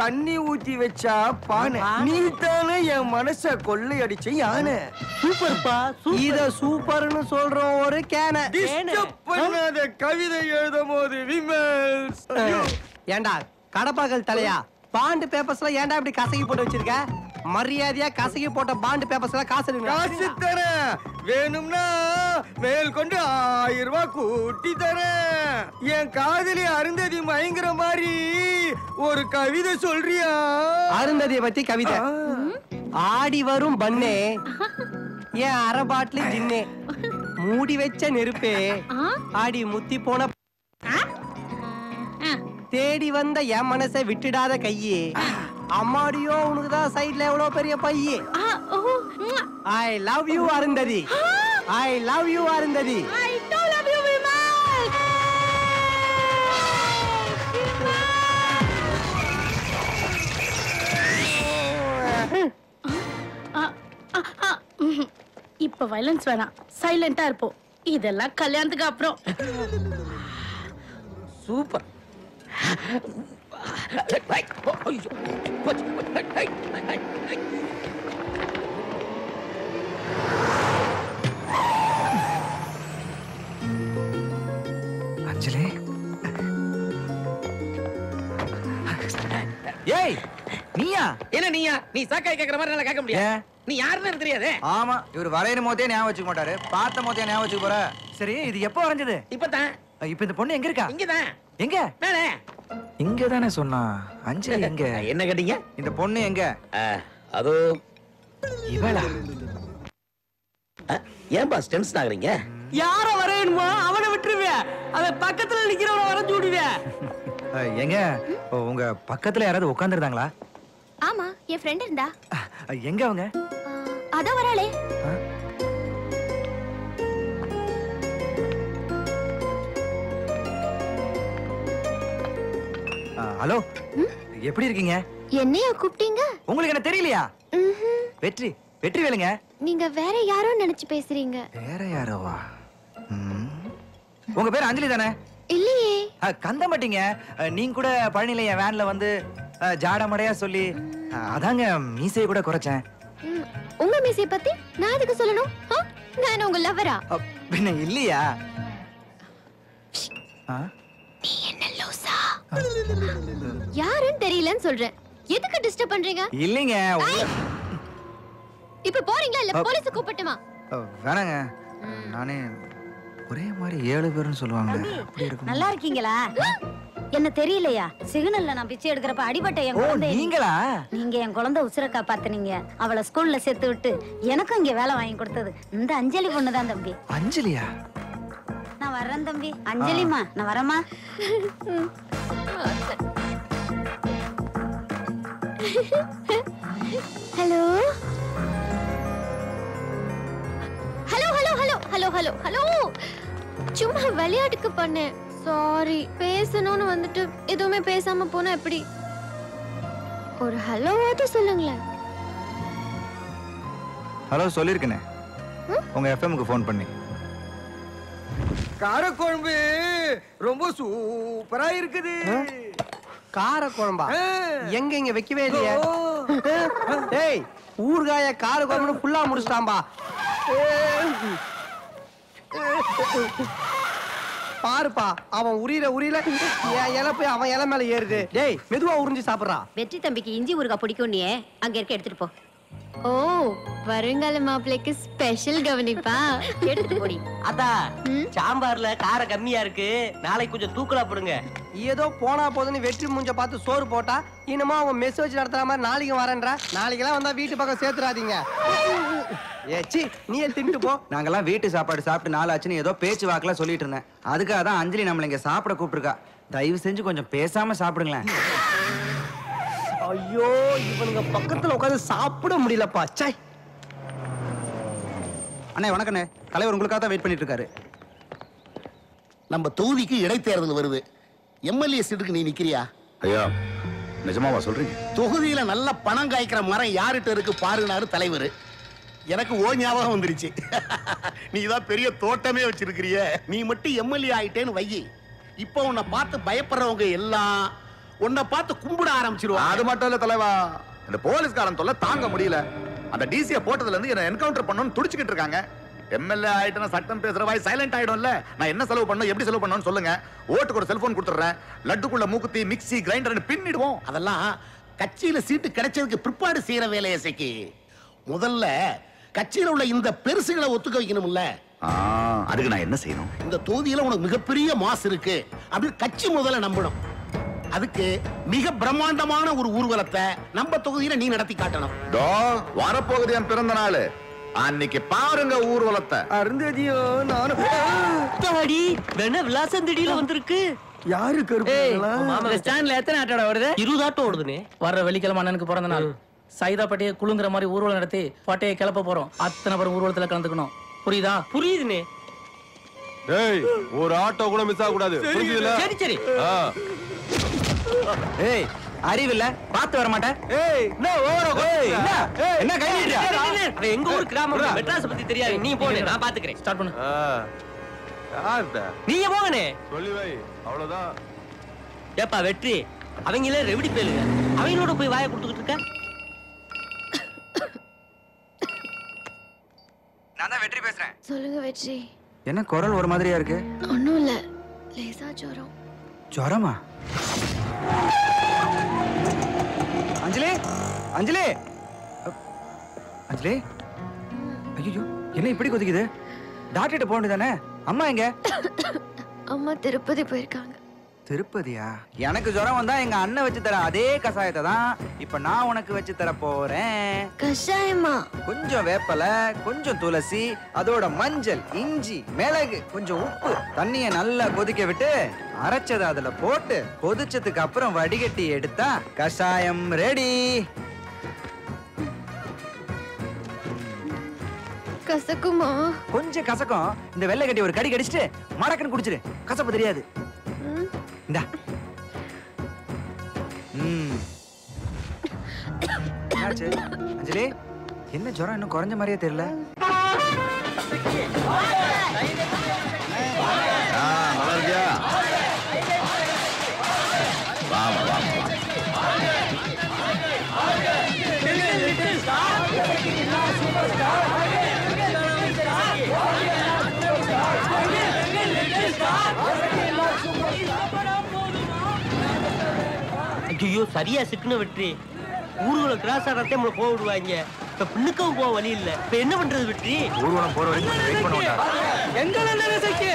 தண்ணி ஊத்தி வச்சா பானை, நீ தானே என் மனச கொள்ளையடிச்ச யானை. சூப்பர்ப்பா. இத சூப்பர்னு சொல்றோம் ஒரு கேன. டிஸ்டர்ப் பண்ணாத கவிதை எழுதும் போது விமல்ஸ். ஏண்டா கடப்பாக்கல் தலையா, பாண்ட் பேப்பர்ஸ்ல ஏன்டா இப்படி கசகி போட்டு வச்சிருக்க? மரியாதையா கசகி போட்ட பாண்ட் பேப்பர்ஸ்ல காசு காசு தரேன். வேணும்னா மேல் கொண்டு 1000 ரூபாய் கூட்டி தரேன். என் காதலி அருந்ததி மயங்கிற மாதிரி ஒரு கவிதை சொல்றியா? அருந்ததியை பத்தி கவிதை? ஆடி வரும் பண்ணே, ஏன் அரை பாட்டில் ஜின்னே, மூடி வச்ச நெருப்பே, ஆடி முத்தி போன தேடி வந்த என் மனசை விட்டுடாத கையே, அம்மாடியோ உனக்கு தான் சைடுல எவ்வளவு பெரிய பையே. I love you Arundhati. I love you Arundhati. I don't love you, Vimal. இப்ப வயலன்ஸ் வேணாம், சைலண்டா இருப்போம். இதெல்லாம் கல்யாணத்துக்கு அப்புறம். சூப்பர். அஞ்சலி, ஏய் நீயா? என்ன நீயா? நீ சாக்காய் கேக்குற மாதிரி நல்லா கேட்க முடியாது. நீ யாருன்னு எனக்கு தெரியாது. ஆமா, இவர் வரையற மோதே ஞாபகம் வச்சுக்க மாட்டாரு, பார்த்த மோதே ஞாபகம் வச்சுக்க போற. சரி, இது எப்போ வரைஞ்சது? இப்பதான். இப்ப இந்த பொண்ணு எங்க இருக்கா? இங்கதான். எங்க? மேலே. இங்க தானே சொன்னா. அஞ்சலி எங்க? என்ன கேட்டீங்க? இந்த பொண்ணு எங்க? அதோ இவளா? ஏன் பாஸ் டென்ஷன் ஆகுறீங்க? யார வரையணுமோ அவனை விட்டுருவேன், அவன் பக்கத்துல நிக்கிறவன வரைஞ்சு விடுவேன். எங்க உங்க பக்கத்துல யாராவது உட்கார்ந்துருந்தாங்களா? ஆமா, என் ஃப்ரெண்ட் இருந்தா. எங்க அவங்க? அதான் வராளே. ஹலோ, எப்படி இருக்கீங்க? என்னையா கூப்பிட்டீங்க? உங்களுக்கு என்ன தெரியலையா? வெற்றி வெற்றி வேலுங்க. நீங்க வேற யாரோ நினைச்சு பேசுறீங்க. வேற யாரோவா? உங்க பேர் அஞ்சலி தானே? இல்லையே. கந்தம்பட்டிங்க. நீங்க கூட பழனில என் வேன்ல வந்து ஜாடமடையா சொல்லி அதாங்க மீசையை கூட குறைச்சேன். உங்க மீசையை பத்தி நான் எதுக்கு சொல்லணும்? நான் உங்க லவ்வரா? பின்ன இல்லையா? நீ என்ன லூசா? யாருன்னு தெரியலன்னு சொல்றேன். எதுக்கு டிஸ்டர்ப் பண்றீங்க? இல்லைங்க. இப்ப போறீங்களா இல்ல போலீஸ் கூப்பிட்டுமா? வேணாங்க. நானே ஒரே மாதிரி 7 பேர்னு சொல்லுவாங்க. அப்படி இருக்கும். நல்லா இருக்கீங்களா? என்ன தெரியலையா? சிக்னல்ல நான் பிச்சை எடுக்கிறப்ப அடிபட்ட என் குழந்தை. நீங்களா? நீங்க என் குழந்தை உசுர காப்பாத்துனீங்க. அவளை ஸ்கூல்ல சேர்த்து விட்டு எனக்கும் இங்க வேலை வாங்கி கொடுத்தது இந்த அஞ்சலி பொண்ணுதான் தம்பி. அஞ்சலியா? நான் வரேன் தம்பி. அஞ்சலிமா, நான் வரமா. Hello hello hello hello hello hello hello. சும்மா விளையாட்டுக்கு பண்ணேன். சாரி. பேசணும்னு வந்துட்டு எதுவுமே பேசாம போனா எப்படி? ஒரு ஹலோவாவது சொல்லுங்களேன். ஹலோ சொல்லிருக்கேனே உங்க எஃப்எம்க்கு ஃபோன் பண்ணி. காரக்குழம்பு ரொம்ப சூப்பரா இருக்குது. காரக்குழம்பா? எங்க இங்க வைக்கவே இல்லையே. டேய், ஊர்காய காரக்குழம்பு ஃபுல்லா முடிச்சிட்டாம்பா. பாருப்பா, அவன் உரியில என் இலை போய் அவன் இலை மேல ஏறுது. டேய், மெதுவா உறிஞ்சி சாப்பிடுறா. வெற்றி தம்பிக்கு இஞ்சி ஊறுகாய் பிடிக்கும். நீ அங்க இருக்க எடுத்துட்டு போ. ஓ, வருங்கால மாப்பிள்ளைக்கு ஸ்பெஷல் கவனிப்பா. எடுத்துட்டு போடி. அதா சாம்பார்ல காரம் கம்மியா இருக்கு, நாளைக்கு கொஞ்சம் தூக்கலா போடுங்க. ஏதோ போனா போதுன்னு வெற்றி மூஞ்ச பார்த்து சோறு போட்டா இனிமே அவன் மெசேஜ் நடத்துற மாதிரி நாளைக்கு வரேன்றா. நாளைக்கெல்லாம் வந்தா வீட்டு பக்கம் சேர்த்துறாதீங்க. ஏச்சி, நீ தின்ட்டு போ. நாங்கெல்லாம் வீட்டு சாப்பாடு சாப்பிட்டு 4 ஆச்சுன்னு ஏதோ பேச்சு வாக்குல சொல்லிட்டு இருந்தேன். அதுக்காக தான் அஞ்சலி நம்மள இங்க சாப்பிட கூப்பிட்டுருக்கா. தயவு செஞ்சு கொஞ்சம் பேசாம சாப்பிடுங்களேன். ஐயோ, இவனுங்க பக்கத்துல உட்காந்து சாப்பிட முடியலப்பா. சை. அண்ணே வணக்கண்ணே. தலைவர் உங்களுக்காக தான் வெயிட் பண்ணிட்டு இருக்காரு. நம்ம தொகுதிக்கு இடைத்தேர்தல் வருது. எம்எல்ஏ சீட்டுக்கு நீ நிக்கிறியா? ஐயா, நிஜமாவா சொல்றீங்க? தொகுதியில நல்ல பணம் காய்க்கிற மரம் யாருகிட்ட இருக்கு பாருனாரு தலைவர். எனக்கு ஓ ஞாபகம் வந்துருச்சு. நீ தான் பெரிய தோட்டமே வச்சிருக்கிறிய. நீ மட்டும் எம்எல்ஏ ஆயிட்டேன்னு வை. இப்போ உன்னை பார்த்து பயப்படுறவங்க எல்லாம் உன்னை பார்த்து கும்பிட ஆரம்பிச்சிருவாங்க. அது மட்டும் இல்ல தலைவா, இந்த போலீஸ்காரன் தொல்லை தாங்க முடியல. அந்த டிசியை போட்டதுல இருந்து என்ன என்கவுண்டர் பண்ணணும்னு துடிச்சுக்கிட்டு இருக்காங்க. எம்எல்ஏ ஆயிட்டா சட்டம் பேசுற வாய் சைலண்ட் ஆயிடும்ல. நான் என்ன செலவு பண்ணணும், எப்படி செலவு பண்ணணும்னு சொல்லுங்க. ஓட்டுக்கு ஒரு செல்போன் கொடுத்துறேன். லட்டுக்குள்ள மூக்குத்தி, மிக்ஸி, கிரைண்டர்னு பின்னிடுவோம். அதெல்லாம் கட்சியில சீட்டு கிடைச்சதுக்கு பிற்பாடு செய்யற வேலையை செய்ய. முதல்ல கட்சியில உள்ள இந்த பெருசுகளை ஒத்துக்க வைக்கணும்ல. அதுக்கு நான் என்ன செய்யணும்? இந்த தொகுதியில உனக்கு மிகப்பெரிய மாசு இருக்கு அப்படின்னு கட்சி முதல்ல நம்பணும். அதுக்கு மிக பிரம்மாண்டமான ஒரு ஊர்வலத்தை நம்ம தொகுதியில நீ நடத்தி காட்டணும். வரப்போகுது என் பிறந்த நாள். அன்னைக்கு பாருங்க ஊர்வலத்தை. அருந்ததியோ நானும் விலாசந்தடியில வந்திருக்கு. யாரு கருப்பு ஸ்டாண்ட்ல எத்தனை ஆட்டோட வருது? 20 ஆட்டோ ஓடுதுனே. வர்ற வெள்ளிக்கிழமை அண்ணனுக்கு பிறந்த நாள். சைதாப்பட்டியை குழுங்குற மாதிரி ஊர்வலம் நடத்தி பட்டையை கிளப்ப போறோம். அத்தனை பேரும் ஊர்வலத்துல கலந்துக்கணும். புரியுதா? புரியுதுனே. டேய், ஒரு ஆட்டோ கூட மிஸ் ஆக கூடாது. புரியுதுல? சரி சரி. ஏய், அறிவில்ல, பார்த்து வர மாட்டேன். ஏய், நோ ஓவரோ. ஏய், என்ன கை நீட்டியா? எங்க ஊர் கிராமம் மெட்ராஸ் பத்தி தெரியாது. நீ போடு, நான் பாத்துக்கிறேன். ஸ்டார்ட் பண்ணு. யார்டா? நீங்க போங்கனே. சொல்லி வை, அவ்வளவுதான். ஏப்பா வெற்றி, அவங்களே ரெவடி பேலுங்க. அவங்களோட போய் வாயை கொடுத்துக்கிட்டு இருக்க. நான் தான் வெற்றி பேசுறேன். சொல்லுங்க வெற்றி. என்ன குரல் ஒரு மாதிரியா இருக்கு? ஒண்ணும் இல்ல, லேசா ஜுரம். ஜுரமா? அஞ்சலி, அஞ்சலி, அஞ்சலி. ஐயோ, என்ன இப்படி கொதிக்குது? டாக்டர்கிட்ட போக வேண்டியதானே? அம்மா எங்க? அம்மா திருப்பதி போயிருக்காங்க. திருப்பதியா? எனக்கு ஜுரம் வந்தா எங்க அண்ணன் வச்சு தர அதே கஷாயத்தை தான் இப்ப நான் உனக்கு வச்சு தர போறேன். கஷாயமா? கொஞ்சம் வேப்பலை, கொஞ்சம் துளசி, அதோட மஞ்சள், இஞ்சி, மிளகு, கொஞ்சம் உப்பு, தண்ணிய நல்லா கொதிக்க விட்டு அரைச்சதை அதுல போட்டு கொதிச்சதுக்கு அப்புறம் வடிகட்டி எடுத்தா கஷாயம் ரெடி. கசக்குமா? கொஞ்சம் கசக்கும். இந்த வெள்ளை கட்டி ஒரு கடி கடிச்சிட்டு மடக்குன்னு குடிச்சிரு, கசப்பு தெரியாது. இந்தா. என்னாச்சு அஞ்சலி? என்ன ஜுரம் இன்னும் குறைஞ்ச மாதிரியே தெரியல. நல்லா இருக்கியா? வாமா வாமா. ஐயோ சரியா சிக்கன வெற்றி. ஊர்வலம் கிராஸ் ஆகிறதே நம்மள போக விடுவாங்க. இப்ப பின்னுக்கவும் போக வழி இல்ல. இப்ப என்ன பண்றது வெற்றி? ஊர்வலம் போற வரைக்கும் வெயிட் பண்ணுவோம். எங்க நினைச்சே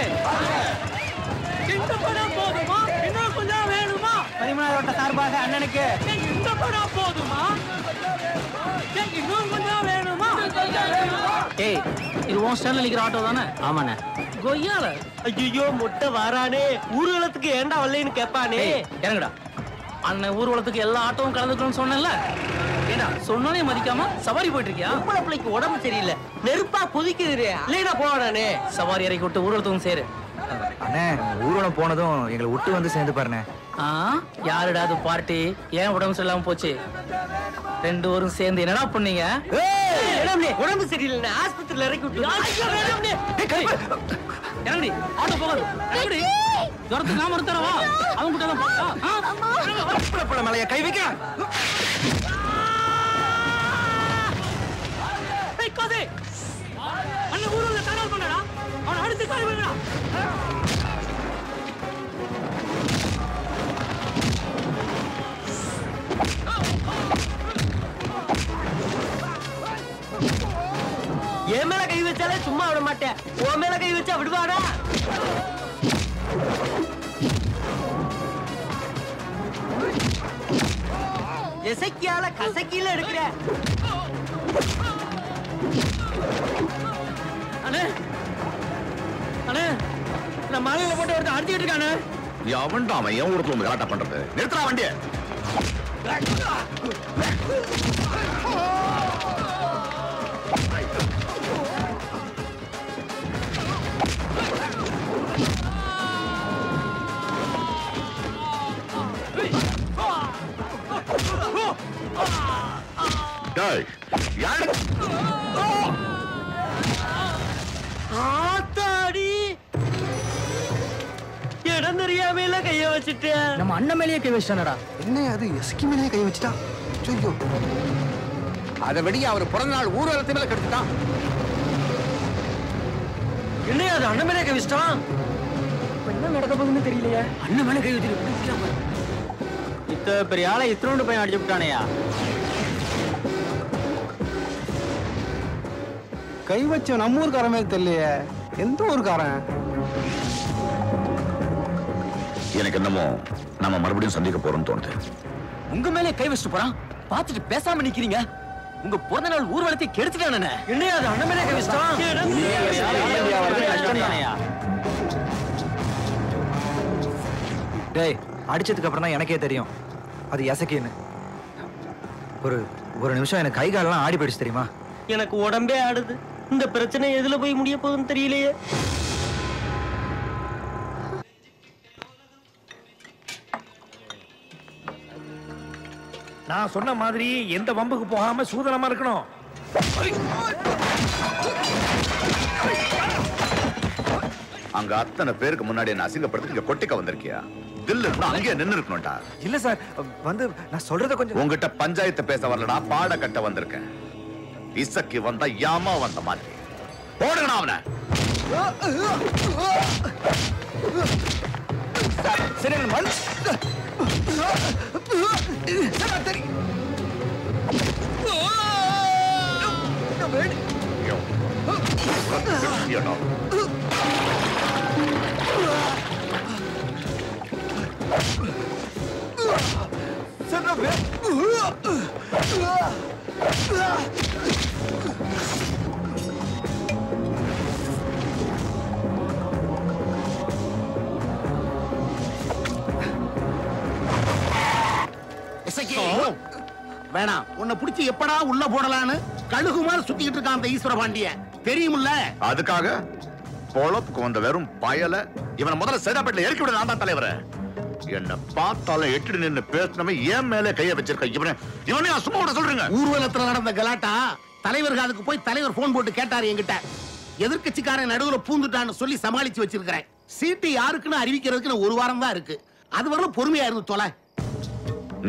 இந்த படம் போதுமா? இன்னும் கொஞ்சம் வேணுமா? பரிமள சார்பாக அண்ணனுக்கு இந்த படம் போதுமா? இன்னும் கொஞ்சம் வேணுமா? ஏய், இது உன் ஸ்டாண்ட்ல நிக்கிற ஆட்டோ தானே? ஆமாண்ணே. கொய்யால ஐயோ மொட்டை வாரானே. ஊர்வலத்துக்கு ஏண்டா வரலன்னு கேட்பானே. இறங்குடா. அண்ணன் ஊர்வலத்துக்கு எல்லா ஆட்டோவும் கலந்துக்கணும்னு சொன்னேன்ல. ஏண்டா சொன்னோனே மதிக்காம சவாரி போயிட்டு இருக்கியா? உப்பள பிள்ளைக்கு உடம்பு சரியில்லை. நெருப்பா கொதிக்குது. இல்லைன்னா போவானே. சவாரி இறக்கி விட்டு ஊர்வலத்துக்கும் சேரு. அண்ணே ஊர்வலம் போனதும் எங்களை விட்டு வந்து சேர்ந்து பாருண்ணே. யாருடா அது பார்ட்டி? ஏன் உடம்பு சரியில்லாம போச்சு? ரெண்டு பேரும் சேர்ந்து என்னடா பண்ணீங்க? உடம்பு சரியில்லை. ஆஸ்பத்திரியில இறக்கி விட்டு இறங்கடி. ஆட்டோ போகாது. இறங்கடி. ஜுரத்துக்கு நாம இருத்தரவா? அவங்க கிட்ட தான் போறா. மேலைய கை வைக்க. ஏய் கோதே. அண்ணன் ஊர்ல தகராறு பண்ணடா. அவனை அடிச்சு காய் வைடா. என் மேல கை வச்சாலே சும்மா விட மாட்டேன். உன் மேல கை வச்சா விடுவாடா? எசக்கியால கசக்கியில எடுக்கிற. அண்ணே அண்ணே, நான் மலையில போட்டு ஒருத்தன் அடிச்சுட்டு இருக்கானே. அவன்டா அவன் என் ஊருக்கு வந்து கலாட்டா பண்றது. நிறுத்துறா வண்டிய. ஆத்தாடி இடம் தெரியாமல கைய வச்சுட்டேன். நம்ம அண்ணன் மேலேயே கை வச்சிட்டானடா. என்ன அது எஸ்கி மேலேயே கை வச்சுட்டா? ஐயோ, அதை வெடி அவர் பிறந்த நாள் ஊர்வலத்தை மேல கெடுத்துட்டான். என்ன அது அண்ணன் மேலே கை வச்சிட்டான்? என்ன நடக்க போகுதுன்னு தெரியலையே. அண்ணன் மேலே கை வச்சிட்டு இத்த பெரிய ஆளை இத்தனோண்டு போய் அடிச்சு விட்டானையா? கை வச்ச நம்ம ஊருக்காரன் மாதிரி தெரியலையே. எந்த ஊருக்காரன்? எனக்கு என்னமோ நம்ம மறுபடியும் சந்திக்க போறோம்னு தோணுது. உங்க மேலே கை வச்சுட்டு போறான். பார்த்துட்டு பேசாம நிக்கிறீங்க. உங்க பிறந்த நாள் ஊர்வலத்தை கெடுத்துட்டானே. என்ன அது அண்ணன் மேலே கை வச்சிட்டான்? டேய், அடிச்சதுக்கு அப்புறம் தான் எனக்கே தெரியும் அது எசக்கின்னு. ஒரு நிமிஷம் எனக்கு கை காலெல்லாம் ஆடி போயிடுச்சு தெரியுமா? எனக்கு உடம்பே ஆடுது. இந்த பிரச்சனை எதுல போய் முடிய போகுதுன்னு தெரியலையே. நான் சொன்ன மாதிரி எந்த வம்புக்கு போகாம சூதனமா இருக்கணும். அங்க அத்தனை பேருக்கு முன்னாடி என்ன அசிங்கப்படுத்தி இங்க கொட்டிக்க வந்திருக்கியா? தில்லு இருந்தா அங்கேயே நின்னு இருக்கணும்டா. இல்ல சார், வந்து நான் சொல்றத கொஞ்சம். உங்ககிட்ட பஞ்சாயத்து பேச வரலடா, பாட கட்ட வந்திருக்கேன். இசக்கி வந்தா யாமா வந்த மாதிரி போடுங்கடா அவனை. சரி மண் வேணாம், உன்னை பிடிச்சி எப்படா உள்ள போடலான்னு கழுகு மாதிரி சுத்திக்கிட்டு இருக்கான் அந்த ஈஸ்வர பாண்டிய தெரியுமில்ல. அதுக்காக பொழப்புக்கு வந்த வெறும் பயல இவனை முதல்ல சைதாப்பேட்டில் இறக்கி விட நான் தான் தலைவர. என்ன பார்த்தாலும் எட்டு நின்று பேசணுமே ஏன் மேலே கைய வச்சிருக்க இவனே சும்மா விட சொல்றீங்க. ஊர்வலத்துல நடந்த கலாட்டா தலைவருக்கு அதுக்கு போய் தலைவர் போன் போட்டு கேட்டாரு என்கிட்ட. எதிர்க்கட்சிக்காரன் நடுவுல பூந்துட்டான்னு சொல்லி சமாளிச்சு வச்சிருக்கிறேன். சீட்டு யாருக்குன்னு அறிவிக்கிறதுக்கு ஒரு வாரம் தான் இருக்கு. அது வரல பொறுமையா இருந்து தொலை.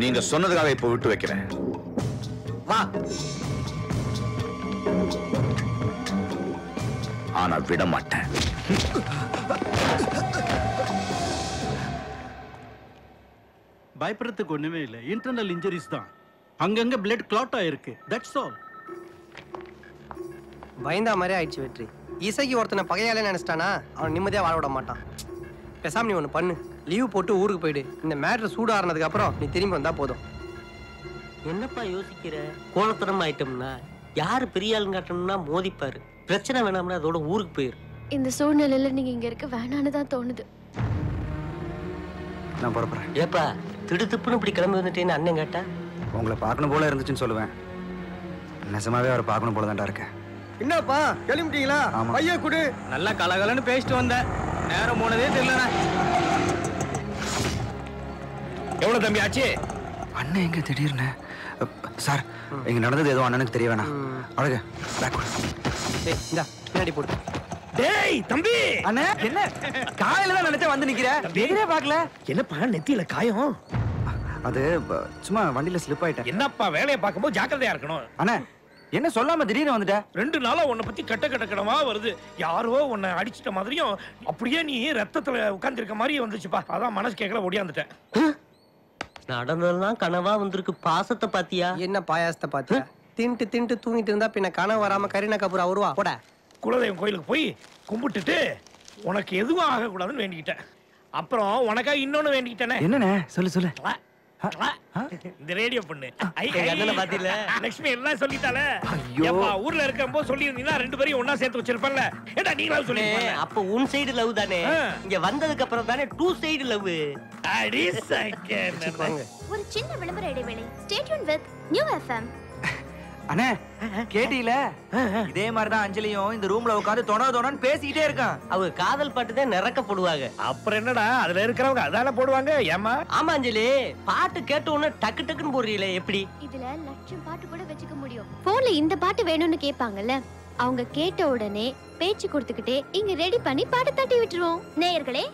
நீங்க சொன்னதுக்காக இப்ப விட்டு வைக்கிறேன். வா. ஆனா விட மாட்டேன். பயப்படுறதுக்கு ஒண்ணுமே இல்ல. இன்டர்னல் இன்ஜுரிஸ் தான். அங்கங்க பிளட் கிளாட் ஆயிருக்கு. That's all. பயந்தா மாதிரி ஆயிடுச்சு வெற்றி. இசைக்கு ஒருத்தனை பகையாலே நினைச்சிட்டானா அவன் நிம்மதியா வாழ விட மாட்டான். பேசாம நீ ஒன்று பண்ணு, லீவ் போட்டு ஊருக்கு போயிடு. இந்த மேட்ரு சூடாறினதுக்கு அப்புறம் நீ திரும்பி வந்தா போதும். என்னப்பா யோசிக்கிற? கோலத்தனம் ஆயிட்டோம்னா யாரு பெரிய ஆளுங்க காட்டணும்னா மோதிப்பாரு. பிரச்சனை வேணாம்னா அதோட ஊருக்கு போயிரு. இந்த சூழ்நிலையில நீங்க இங்க இருக்க வேணான்னு தான் தோணுது. நான் புறப்படுறேன். ஏப்பா திடுத்துப்புன்னு இப்படி கிளம்பி வந்துட்டேன்னு அண்ணன் கேட்டா? உங்களை பார்க்கணும் போல இருந்துச்சுன்னு சொல்லுவேன். நெசமாவே அவரை பார்க்கணும் போல தான்டா இருக்கேன். என்னப்பா கிளம்பிட்டீங்களா? ஐயா குடு. நல்லா கலகலன்னு பேசிட்டு வந்தேன். நேரம் போனதே தெரியலண்ணா. எவ்வளவு தம்பி ஆச்சு? அண்ணன் எங்க திடீர்னு? சார் இங்க நடந்தது ஏதோ அண்ணனுக்கு தெரிய வேணாம். அழகு பின்னாடி போட்டு. டேய் தம்பி. அண்ணே என்ன காலையில தான் நினைச்சா வந்து நிக்கிற. எதிரே பார்க்கல. என்னப்பா நெத்தியில காயம்? அது சும்மா வண்டியில ஸ்லிப் ஆயிட்டேன். என்னப்பா வேலையை பார்க்கும்போது ஜாக்கிரதையா இருக்கணும். அண்ணே என்ன சொல்லாம திடீர்னு வந்துட்ட? 2 நாளா உன்னை பத்தி கட்டமா வருது. யாரோ உன்னை அடிச்சிட்ட மாதிரியும் அப்படியே நீ ரத்தத்துல உட்கார்ந்திருக்க மாதிரி வந்துச்சுப்பா. அதான் மனசு கேட்கல ஓடியாந்துட்டேன். நடந்ததெல்லாம் கனவா வந்திருக்கு. பாசத்தை பாத்தியா? என்ன பாயாசத்தை பாத்தியா? தின்ட்டு தின்ட்டு தூங்கிட்டு இருந்தா பின்ன கனவு வராம கரீனா கபூர் அவருவா போட. குலதெய்வம் கோயிலுக்கு போய் கும்பிட்டுட்டு உனக்கு எதுவும் ஆகக்கூடாதுன்னு வேண்டிக்கிட்டேன். அப்புறம் உனக்காக இன்னொன்னு வேண்டிக்கிட்டேனே. என்னண்ணே சொல்லு சொல்லு. இந்த ரேடியோ பண்ணு. பாத்தீங்களா? லட்சுமி எல்லாம் சொல்லிட்டாளே. ஏப்பா ஊர்ல இருக்கும்போது சொல்லி இருந்தீங்கன்னா 2 பேரையும் ஒண்ணா சேர்த்து வச்சிருப்பேன்ல. ஏடா நீங்களாவது சொல்லிருப்பீங்க. அப்ப உன் சைடு லவ் தானே. இங்க வந்ததுக்கு அப்புறம் தானே 2 சைடு லவ். அடி சக்கே. ஒரு சின்ன விளம்பர இடைவேளை. Stay tuned with New FM. அண்ணே கேட்டீல? இதே மாதிரிதான் அஞ்சலியும் இந்த ரூம்ல உட்கார்ந்து தொணன்னு பேசிக்கிட்டே இருக்கான். அவங்க காதல் பாட்டு தான் நிறக்க போடுவாங்க. அப்புறம் என்னடா அதுல இருக்கிறவங்க அதான போடுவாங்க. ஏமா? ஆமா அஞ்சலி, பாட்டு கேட்ட உடனே டக்கு டக்குன்னு போடுறீங்களே எப்படி? இதுல லட்சம் பாட்டு கூட வச்சுக்க முடியும். போன்ல இந்த பாட்டு வேணும்னு கேட்பாங்கல்ல, அவங்க கேட்ட உடனே பேச்சு கொடுத்துக்கிட்டே இங்க ரெடி பண்ணி பாட்டு தட்டி விட்டுருவோம். நேயர்களே,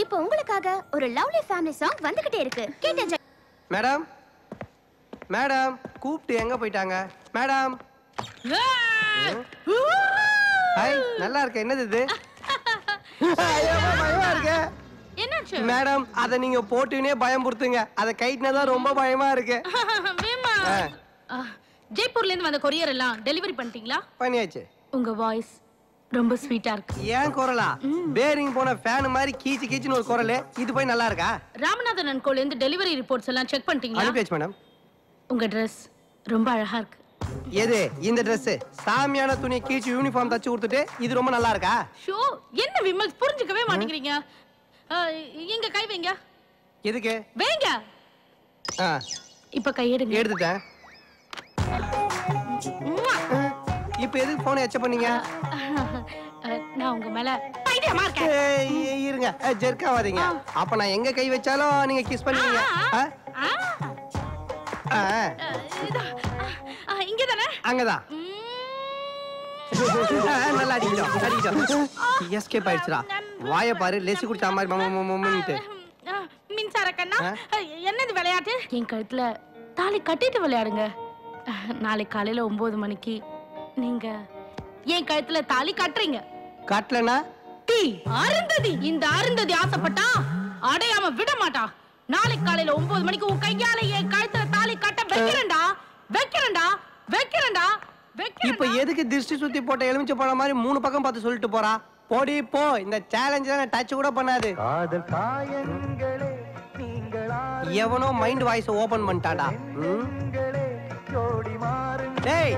இப்போ உங்களுக்காக ஒரு லவ்லி ஃபேமிலி சாங் வந்துகிட்டே இருக்கு. கேட்டு மேடம் மேடம் கூப்பிட்டு எங்க போயிட்டாங்க மேடம்? ஹாய் நல்லா இருக்க. என்னது இது? பயமா இருக்கு. என்னாச்சு மேடம்? அத நீங்க போட்டுனே பயம் புடுத்துங்க. அத கைட்னதான் ரொம்ப பயமா இருக்கு. ஜெய்ப்பூர்ல இருந்து வந்த கொரியர் எல்லாம் டெலிவரி பண்ணிட்டீங்களா? பண்ணியாச்சு. உங்க வாய்ஸ் ரொம்ப ஸ்வீட்டா இருக்கு. ஏன் குரலா? பேரிங் போன ஃபேன் மாதிரி கீச்சு கீச்சுன்னு ஒரு குரல். இது போய் நல்லா இருக்கா? ராமநாதன் அண்ட் கோல இருந்து டெலிவரி ரிப்போர்ட்ஸ் எல்லாம் செக் பண்ணிட்டீங்களா? அனுப்பியாச்சு மேடம். உங்க Dress ரொம்ப அழகா இருக்கு. எது இந்த Dress? சாமியான துணி கீச்சு யூனிஃபார்ம் தச்சு கொடுத்துட்டு இது ரொம்ப நல்லா இருக்கா? ஷோ என்ன விமல் புரிஞ்சுக்கவே மாட்டேங்கிறீங்க. எங்க கை வைங்க. எதுக்கு? வைங்க. இப்ப கை எடுங்க. எடுத்துட்டேன். இப்ப எதுக்கு போன் எச்ச பண்ணீங்க? நான் உங்க மேல பைத்தியமா இருக்கேன். இருங்க ஜெர்க்காவாதீங்க. அப்ப நான் எங்க கை வச்சாலும் நீங்க கிஸ் பண்ணுவீங்க. இங்க தானே? அங்கதான். நல்லா அடிக்கிட்டோம். எஸ்கேப் ஆயிடுச்சுடா. வாயை பாரு லெசி குடிச்ச மாதிரி மம்மிட்டு. மின்சார கண்ணா என்னது விளையாட்டு? என் கழுத்துல தாலி கட்டிட்டு விளையாடுங்க. நாளைக்கு காலையில 9 மணிக்கு நீங்க என் கழுத்துல தாலி கட்டுறீங்க. கட்டலனா டீ அருந்ததி. இந்த அருந்ததி ஆசைப்பட்டா அடையாம விட மாட்டா. நாளைக்கு காலையில 9 மணிக்கு உன் கையால என் கழுத்துல தாலி கட்ட வைக்கிறேன்டா. இப்ப எதுக்கு திருஷ்டி சுத்தி போட்ட எலுமிச்சை பழம் மாதிரி 3 பக்கம் பார்த்து சொல்லிட்டு போறா? போடி போ. இந்த சேலஞ்ச் டச் கூட பண்ணாது. காதல் காயங்களே எவனோ மைண்ட் வாய்ஸ் ஓபன் பண்ணிட்டாடா. டேய்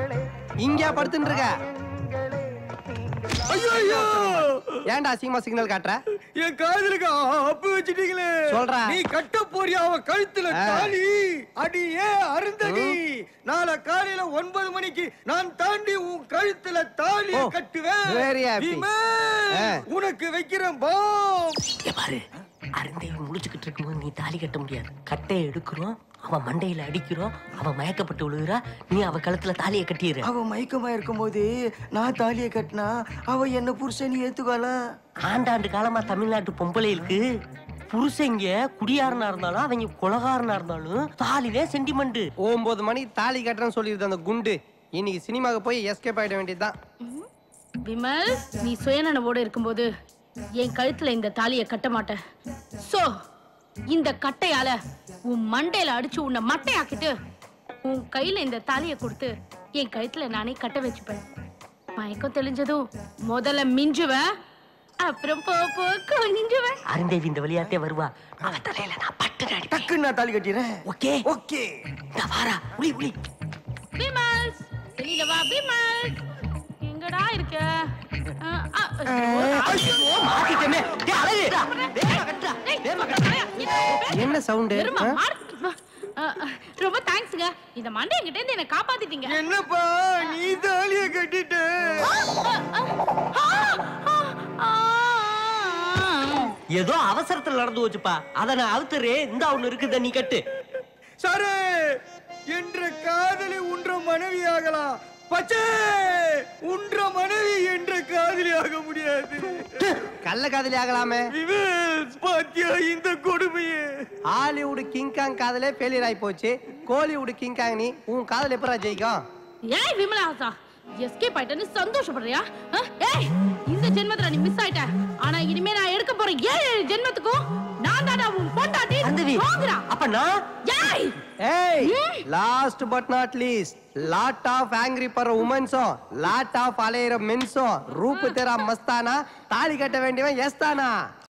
இங்க படுத்துட்டு இருக்க. ஐயோ ஏன்டா அசிங்கமா சிக்னல் காட்டுற? என் காதலுக்கு அப்பு வச்சிட்டீங்களே. சொல்றா. நீ கட்ட போறியா அவ கழுத்துல தாலி? அடியே அருந்ததி, நாளை காலையில 9 மணிக்கு நான் தாண்டி உன் கழுத்துல தாலியை கட்டுவேன். Very happy. உனக்கு வைக்கிறேன் பாம். பாரு, அருந்தேவி முடிச்சுக்கிட்டு இருக்கும்போது நீ தாலி கட்ட முடியாது. கட்டையை எடுக்கிறோம், அவன் மண்டையில அடிக்கிறோம், அவன் மயக்கப்பட்டு விழுகிறா, நீ அவ கழுத்துல தாலியை கட்டிடுற. அவ மயக்கமா இருக்கும்போது நான் தாலியை கட்டினா அவ என்ன புருஷன் ஏத்துக்கால. ஆண்டாண்டு காலமா தமிழ்நாட்டு பொம்பளைகளுக்கு புருஷங்க குடியாரனா இருந்தாலும் அவங்க கொலகாரனா இருந்தாலும் தாலிலே சென்டிமெண்ட். 9 மணி தாலி கட்டுறேன்னு சொல்லிருந்த அந்த குண்டு இன்னைக்கு சினிமாவுக்கு போய் எஸ்கேப் ஆயிட வேண்டியதுதான். விமல், நீ சுயநனவோடு இருக்கும்போது என் கழுத்துல இந்த தாலியை கட்ட மாட்டேன். சோ இந்த கட்டையால உன் மண்டையில அடிச்சு உன்னை மட்டையாக்கிட்டு உன் கையில இந்த தாலியை கொடுத்து என் கழுத்துல நானே கட்ட வச்சுப்பேன். மயக்கம் தெளிஞ்சதும் முதல்ல மிஞ்சுவேன், அப்புறம் கொஞ்சுவேன். அருந்தேவி இந்த விளையாட்டே வருவா. அவ தலையில நான் பட்டு அடி டக்குன்னு நான் தாலி கட்டிடுறேன். Okay okay. நான் வாரா. உளி உளி. விமல், வெளியில வா. விமல் எங்கடா இருக்க? என்ன சவுண்ட்? ரொம்ப தேங்க்ஸ்ங்க, இந்த மண்டை என்கிட்ட இருந்து என்ன காப்பாத்திட்டீங்க. என்னப்பா நீ தாலியை கட்டிட்ட? ஏதோ அவசரத்துல நடந்து வச்சுப்பா, அத நான் அவுத்துறேன். இந்த ஒண்ணு இருக்குது, நீ கட்டு. சரே என்ற காதலி உன்ற மனைவி ஆகலாம், பச்சே உன்ற மனைவி என்ற காதலி ஆக முடியாது. கள்ள காதலி ஆகலாமே. பாத்தியா இந்த கொடுமையே? ஹாலிவுட் கிங்காங் காதலே ஃபெயிலியர் ஆயி போச்சு. கோலிவுட் கிங்காங் நீ, உன் காதல் எப்பரா ஜெயிக்கும்? ஏய் விமலாசா, எஸ்கேப் ஆயிட்டேன்னு சந்தோஷப்படுறியா? ஏய், இந்த ஜென்மத்துல நீ மிஸ் ஆயிட்ட. ஆனா இனிமே நான் எடுக்க போற 7 ஜென்மத்துக்கும் நான் தான உன் பொண்டாட்டி. போங்கடா. அப்ப நான் ஏய், last but not least, lot of angry for women so, lot of அலையிற men so, ரூப் तेरा மஸ்தானா, தாலி கட்ட வேண்டியவன் எஸ்தானா.